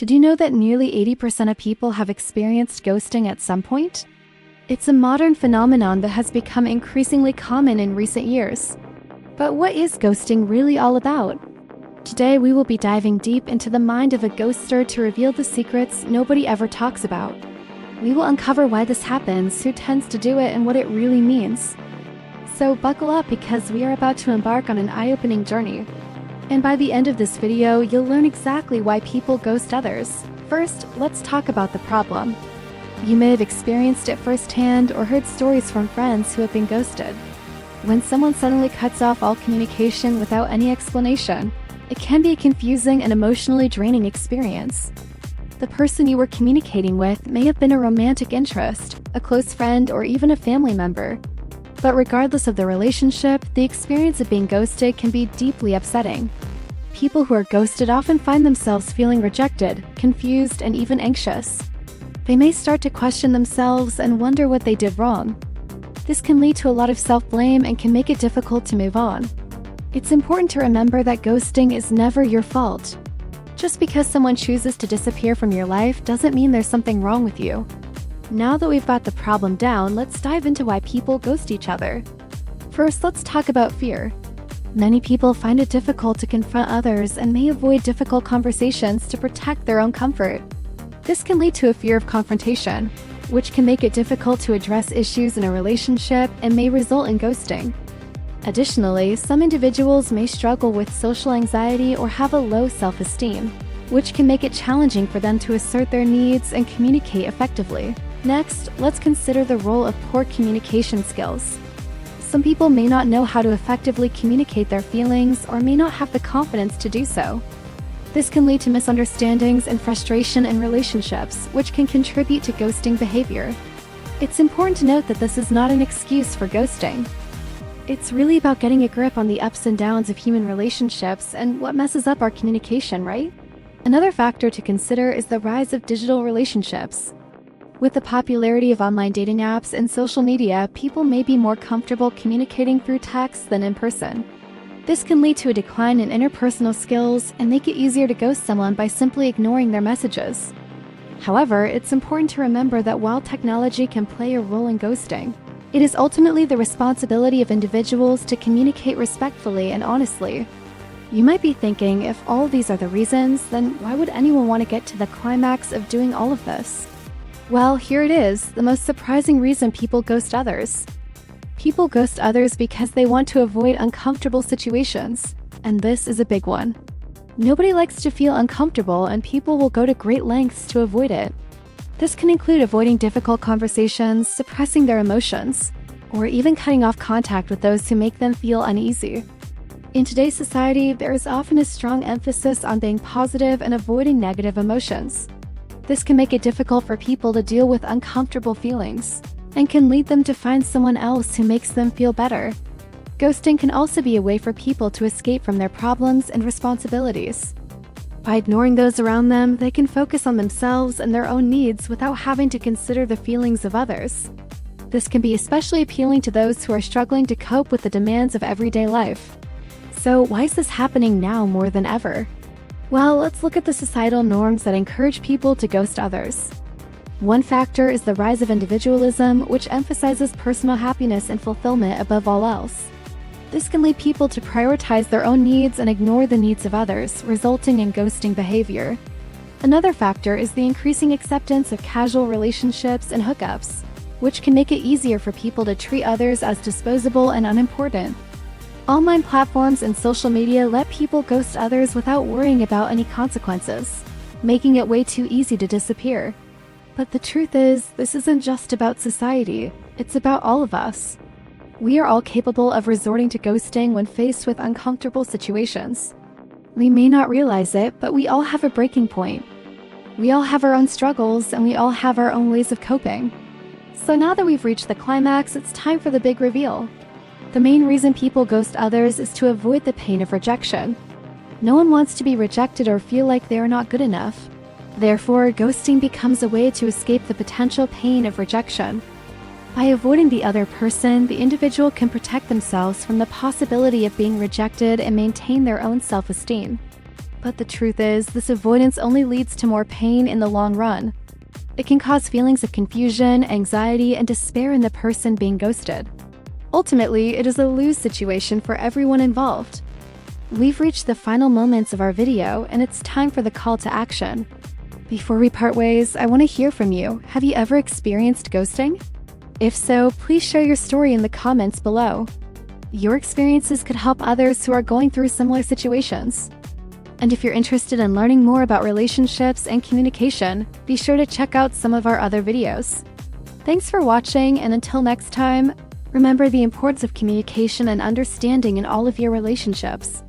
Did you know that nearly 80% of people have experienced ghosting at some point? It's a modern phenomenon that has become increasingly common in recent years. But what is ghosting really all about? Today we will be diving deep into the mind of a ghoster to reveal the secrets nobody ever talks about. We will uncover why this happens, who tends to do it, and what it really means. So buckle up because we are about to embark on an eye-opening journey. And by the end of this video, you'll learn exactly why people ghost others. First, let's talk about the problem. You may have experienced it firsthand or heard stories from friends who have been ghosted. When someone suddenly cuts off all communication without any explanation, it can be a confusing and emotionally draining experience. The person you were communicating with may have been a romantic interest, a close friend, or even a family member. But regardless of the relationship, the experience of being ghosted can be deeply upsetting. People who are ghosted often find themselves feeling rejected, confused, and even anxious. They may start to question themselves and wonder what they did wrong. This can lead to a lot of self-blame and can make it difficult to move on. It's important to remember that ghosting is never your fault. Just because someone chooses to disappear from your life doesn't mean there's something wrong with you. Now that we've got the problem down, let's dive into why people ghost each other. First, let's talk about fear. Many people find it difficult to confront others and may avoid difficult conversations to protect their own comfort. This can lead to a fear of confrontation, which can make it difficult to address issues in a relationship and may result in ghosting. Additionally, some individuals may struggle with social anxiety or have a low self-esteem, which can make it challenging for them to assert their needs and communicate effectively. Next, let's consider the role of poor communication skills. Some people may not know how to effectively communicate their feelings or may not have the confidence to do so. This can lead to misunderstandings and frustration in relationships, which can contribute to ghosting behavior. It's important to note that this is not an excuse for ghosting. It's really about getting a grip on the ups and downs of human relationships and what messes up our communication, right? Another factor to consider is the rise of digital relationships. With the popularity of online dating apps and social media, people may be more comfortable communicating through text than in person. This can lead to a decline in interpersonal skills and make it easier to ghost someone by simply ignoring their messages. However, it's important to remember that while technology can play a role in ghosting, it is ultimately the responsibility of individuals to communicate respectfully and honestly. You might be thinking, if all of these are the reasons, then why would anyone want to get to the climax of doing all of this? Well, here it is, the most surprising reason people ghost others. People ghost others because they want to avoid uncomfortable situations, and this is a big one. Nobody likes to feel uncomfortable, and people will go to great lengths to avoid it. This can include avoiding difficult conversations, suppressing their emotions, or even cutting off contact with those who make them feel uneasy. In today's society, there is often a strong emphasis on being positive and avoiding negative emotions. This can make it difficult for people to deal with uncomfortable feelings, and can lead them to find someone else who makes them feel better. Ghosting can also be a way for people to escape from their problems and responsibilities. By ignoring those around them, they can focus on themselves and their own needs without having to consider the feelings of others. This can be especially appealing to those who are struggling to cope with the demands of everyday life. So why is this happening now more than ever? Well, let's look at the societal norms that encourage people to ghost others. One factor is the rise of individualism, which emphasizes personal happiness and fulfillment above all else. This can lead people to prioritize their own needs and ignore the needs of others, resulting in ghosting behavior. Another factor is the increasing acceptance of casual relationships and hookups, which can make it easier for people to treat others as disposable and unimportant. Online platforms and social media let people ghost others without worrying about any consequences, making it way too easy to disappear. But the truth is, this isn't just about society, it's about all of us. We are all capable of resorting to ghosting when faced with uncomfortable situations. We may not realize it, but we all have a breaking point. We all have our own struggles, and we all have our own ways of coping. So now that we've reached the climax, it's time for the big reveal. The main reason people ghost others is to avoid the pain of rejection. No one wants to be rejected or feel like they are not good enough. Therefore, ghosting becomes a way to escape the potential pain of rejection. By avoiding the other person, the individual can protect themselves from the possibility of being rejected and maintain their own self-esteem. But the truth is, this avoidance only leads to more pain in the long run. It can cause feelings of confusion, anxiety, and despair in the person being ghosted. Ultimately, it is a lose situation for everyone involved. We've reached the final moments of our video, and it's time for the call to action. Before we part ways, I want to hear from you. Have you ever experienced ghosting? If so, please share your story in the comments below. Your experiences could help others who are going through similar situations. And if you're interested in learning more about relationships and communication, be sure to check out some of our other videos. Thanks for watching, and until next time, remember the importance of communication and understanding in all of your relationships.